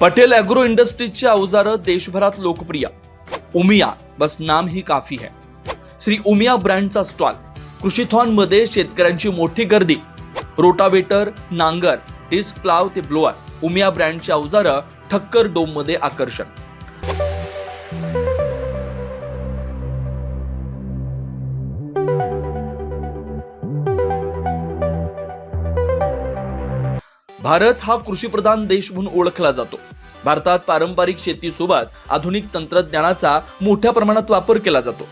Patel agro इंडस्ट्रीजचे अवजारं देशभरात लोकप्रिय। उमिया बस नाम ही काफी है। श्री उमिया ब्रँडचा स्टॉल कृषीथॉन मध्ये शेतकऱ्यांची मोठी गर्दी। रोटावेटर, नांगर, डिस्क प्लाव ते ब्लोअर, उमिया ब्रँडची अवजारं ठक्कर डोम मध्ये आकर्षण। भारत हा कृषीप्रधान देश म्हणून ओळखला जातो। भारतात पारंपरिक शेतीसोबत आधुनिक तंत्रज्ञानाचा मोठ्या प्रमाणात वापर केला जातो।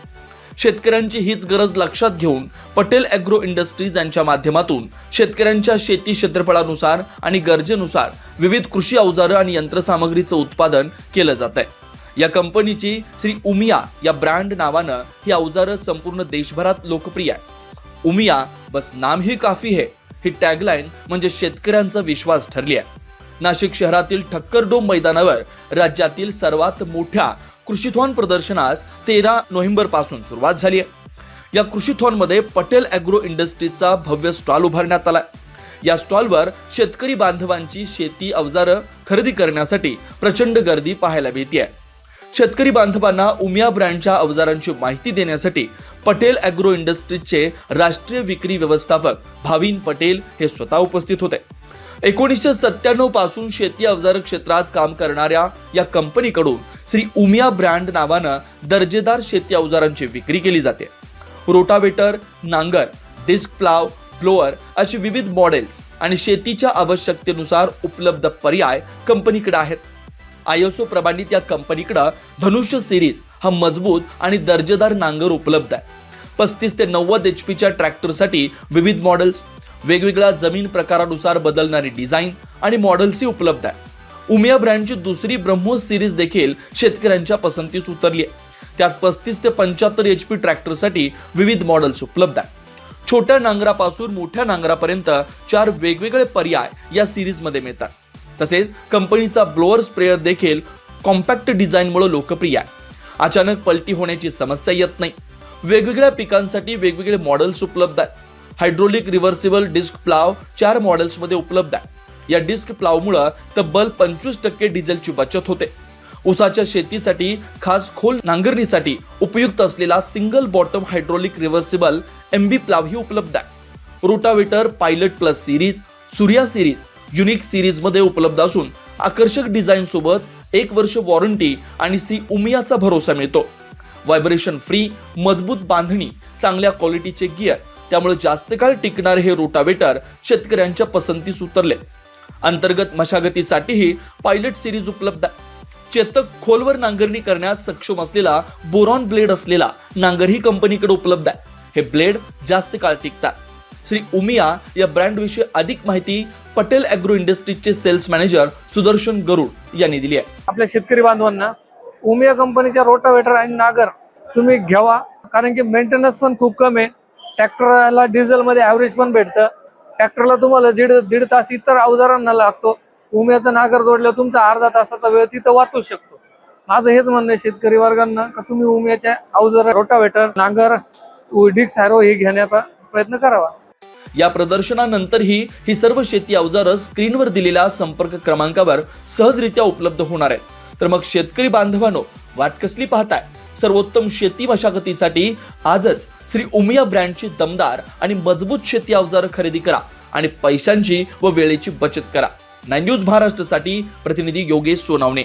शेतकऱ्यांची हीच गरज लक्षात घेऊन पटेल एग्रो इंडस्ट्रीज यांच्या माध्यमातून शेतकऱ्यांच्या शेती क्षेत्रफळानुसार आणि गरजेनुसार विविध कृषी अवजारं आणि यंत्रसामग्रीचं उत्पादन केलं जात आहे। या कंपनीची श्री उमिया या ब्रँड नावानं ही अवजारं संपूर्ण देशभरात लोकप्रिय आहे। उमिया बस नाम ही काफी है ही टॅगलाईन म्हणजे शेतकऱ्यांचा विश्वास ठरली आहे। नाशिक शहरातील ठक्कर डोम मैदानावर राज्यातील सर्वात मोठ्या कृषीथॉन प्रदर्शनास 13 नोव्हेंबर पासून सुरुवात झाली आहे। या कृषीथॉन मध्ये पटेल एग्रो इंडस्ट्रीजचा भव्य स्टॉल उभारण्यात आला। या स्टॉलवर शेतकरी बांधवांची शेती अवजारं खरेदी करण्यासाठी प्रचंड गर्दी पाहायला मिळते आहे। शेतकरी बांधवांना उमिया ब्रँडच्या अवजारांची माहिती देण्यासाठी पटेल एग्रो इंडस्ट्रीजचे राष्ट्रीय विक्री व्यवस्थापक भाविन पटेल हे स्वतः उपस्थित होते। 1997 पासून शेती अवजार क्षेत्रात काम करणाऱ्या या कंपनीकडून श्री उमिया ब्रँड नावानं दर्जेदार शेती अवजारांची विक्री केली जाते। रोटावेटर, नांगर, डिस्क प्लाव, ब्लोअर अशी विविध मॉडेल्स आणि शेतीच्या आवश्यकतेनुसार उपलब्ध पर्याय कंपनीकडे आहेत। ISO प्रमाणित या कंपनीकडे धनुष्य सिरीज हा मजबूत आणि दर्जेदार नांगर उपलब्ध आहे। 35 ते 90 HP ट्रॅक्टरसाठी विविध मॉडेल्स, वेगवेगळ्या जमीन प्रकारानुसार बदलणारी डिझाईन आणि मॉडेल्सही उपलब्ध आहे। उमिया ब्रँडची दुसरी ब्रह्मोस सिरीज देखील शेतकऱ्यांच्या पसंतीस उतरली आहे। त्यात 35 ते 75 HP ट्रॅक्टरसाठी विविध मॉडेल्स उपलब्ध आहेत। छोट्या नांगरापासून मोठ्या नांगरापर्यंत 4 वेगवेगळे पर्याय या सिरीज मध्ये मिळतात। तसेच कंपनीचा ब्लोअर स्प्रेअर देखील कॉम्पॅक्ट डिझाईनमुळे लोकप्रिय आहे। अचानक पलटी होण्याची समस्या येत नाही। वेगवेगळ्या पिकांसाठी वेगवेगळे मॉडेल्स उपलब्ध आहेत। Hydraulic reversible disc plough 4 models मध्ये उपलब्ध आहे। या डिस्क प्लावमुळे तब्बल 25% डिझेलची बचत होते। ऊसाच्या शेतीसाठी खास खोल नांगरणीसाठी उपयुक्त असलेला single bottom hydraulic reversible MB plough ही उपलब्ध आहे। Rotavator pilot plus series, Surya series, unique series मध्ये उपलब्ध असून आकर्षक डिझाईन सोबत 1 वर्ष वॉरंटी आणि श्री उमियाचा भरोसा मिळतो। व्हायब्रेशन फ्री, मजबूत बांधणी, चांगल्या क्वालिटीचे गिअर, त्यामुळे जास्त काळ टिकणारे हे रोटावेटर शेतकऱ्यांच्या पसंतीस उतरले। अंतर्गत मशागतीसाठीही पायलट सिरीज उपलब्ध आहे। चेतक खोलवर नांगरणी करण्यास सक्षम असलेला बोरॉन ब्लेड असलेला नांगरही कंपनीकडे उपलब्ध आहे। हे ब्लेड जास्त काळ टिकतात। श्री उमिया या ब्रँड विषयी अधिक माहिती पटेल एग्रो इंडस्ट्रीजचे सेल्स मॅनेजर सुदर्शन गरुड यांनी दिली आहे। आपल्या शेतकरी बांधवांना उमिया कंपनीच्या रोटावेटर आणि नागर तुम्ही घ्यावा, कारण की मेंटेनन्स पण खूप कमी आहे। ट्रॅक्टरला डिझेल मध्ये ॲव्हरेज पण भेटतं। ट्रॅक्टरला तुम्हाला दीड तास इतर अवजारांना लागतो। उमियाचं नागर जोडलं तुमचा अर्धा तासाचा वेळ तिथं वाचू शकतो। माझं हेच म्हणणं आहे शेतकरी वर्गांना का तुम्ही उमियाच्या अवजार, रोटावेटर, नांगर, डिस्क हॅरो हे घेण्याचा प्रयत्न करावा। या प्रदर्शनानंतरही ही सर्व शेती अवजारं स्क्रीनवर दिलेल्या संपर्क क्रमांकावर सहजरित्या उपलब्ध होणार आहेत। तर मग शेतकरी बांधवांनो, वाट कसली पाहताय? सर्वोत्तम शेती मशागतीसाठी आजच श्री उमिया ब्रँडची दमदार आणि मजबूत शेती अवजारं खरेदी करा आणि पैशांची व वेळेची बचत करा। 9 न्यूज महाराष्ट्रासाठी प्रतिनिधी योगेश सोनावणे।